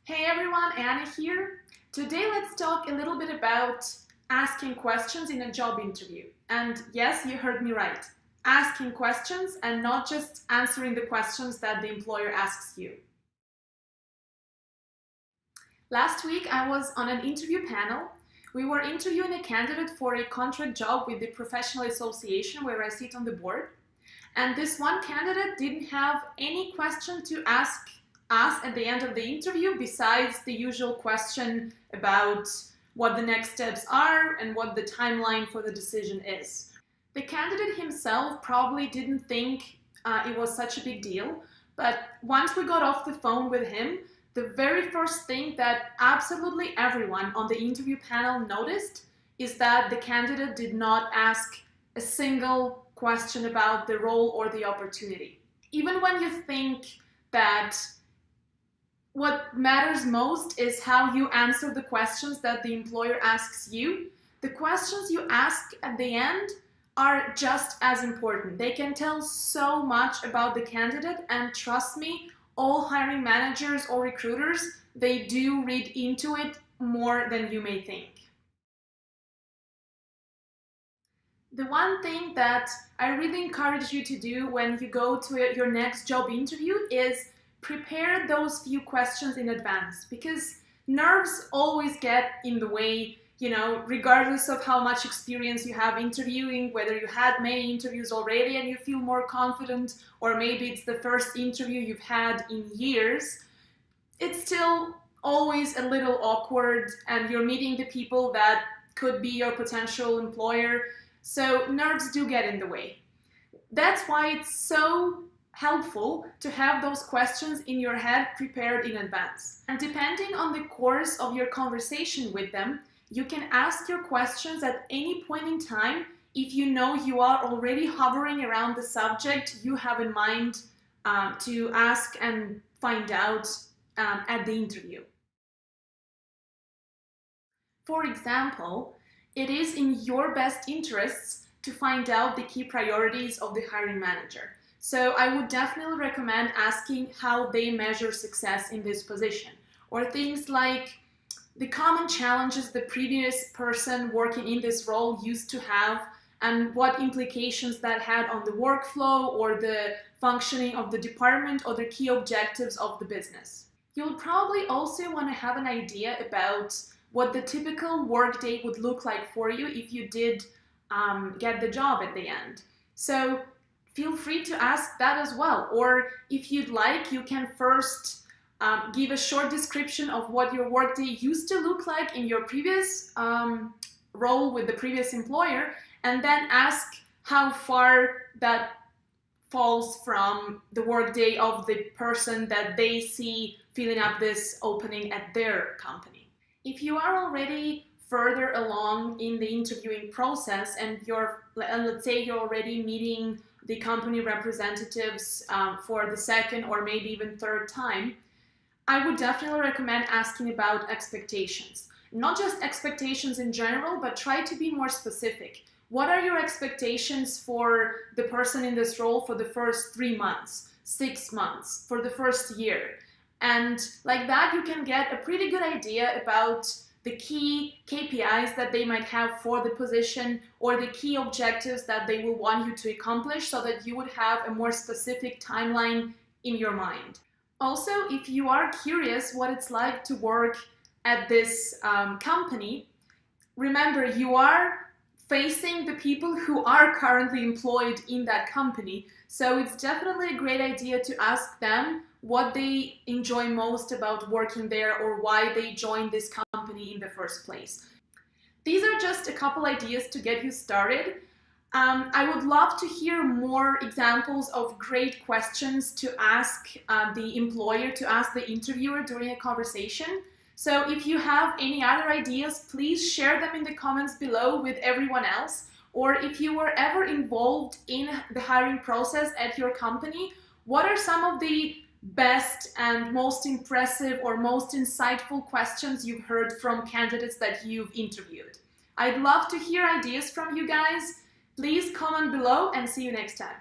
Hey everyone, Anna here. Today let's talk a little bit about asking questions in a job interview. And yes, you heard me right. Asking questions and not just answering the questions that the employer asks you. Last week I was on an interview panel. We were interviewing a candidate for a contract job with the professional association where I sit on the board. And this one candidate didn't have any question to ask us at the end of the interview besides the usual question about what the next steps are and what the timeline for the decision is. The candidate himself probably didn't think it was such a big deal, but once we got off the phone with him, the very first thing that absolutely everyone on the interview panel noticed is that the candidate did not ask a single question about the role or the opportunity. Even when you think that what matters most is how you answer the questions that the employer asks you, the questions you ask at the end are just as important. They can tell so much about the candidate, and trust me, all hiring managers or recruiters, they do read into it more than you may think. The one thing that I really encourage you to do when you go to your next job interview is prepare those few questions in advance, because nerves always get in the way, regardless of how much experience you have interviewing, whether you had many interviews already and you feel more confident, or maybe it's the first interview you've had in years, it's still always a little awkward and you're meeting the people that could be your potential employer. So nerves do get in the way. That's why it's so helpful to have those questions in your head prepared in advance. And depending on the course of your conversation with them, you can ask your questions at any point in time if you know you are already hovering around the subject you have in mind to ask and find out at the interview. For example, it is in your best interests to find out the key priorities of the hiring manager. So I would definitely recommend asking how they measure success in this position, or things like the common challenges the previous person working in this role used to have and what implications that had on the workflow or the functioning of the department or the key objectives of the business. You'll probably also want to have an idea about what the typical workday would look like for you if you did get the job at the end. So feel free to ask that as well. Or if you'd like, you can first give a short description of what your workday used to look like in your previous role with the previous employer, and then ask how far that falls from the workday of the person that they see filling up this opening at their company. If you are already further along in the interviewing process and let's say you're already meeting the company representatives for the second or maybe even third time, I would definitely recommend asking about expectations. Not just expectations in general, but try to be more specific. What are your expectations for the person in this role for the first 3 months, 6 months, for the first year? And like that, you can get a pretty good idea about the key KPIs that they might have for the position or the key objectives that they will want you to accomplish, so that you would have a more specific timeline in your mind. Also, if you are curious what it's like to work at this company, remember you are facing the people who are currently employed in that company. So it's definitely a great idea to ask them what they enjoy most about working there or why they joined this company in the first place. These are just a couple ideas to get you started. I would love to hear more examples of great questions to ask the employer, to ask the interviewer during a conversation. So if you have any other ideas, please share them in the comments below with everyone else. Or if you were ever involved in the hiring process at your company, what are some of the best and most impressive or most insightful questions you've heard from candidates that you've interviewed? I'd love to hear ideas from you guys. Please comment below and see you next time.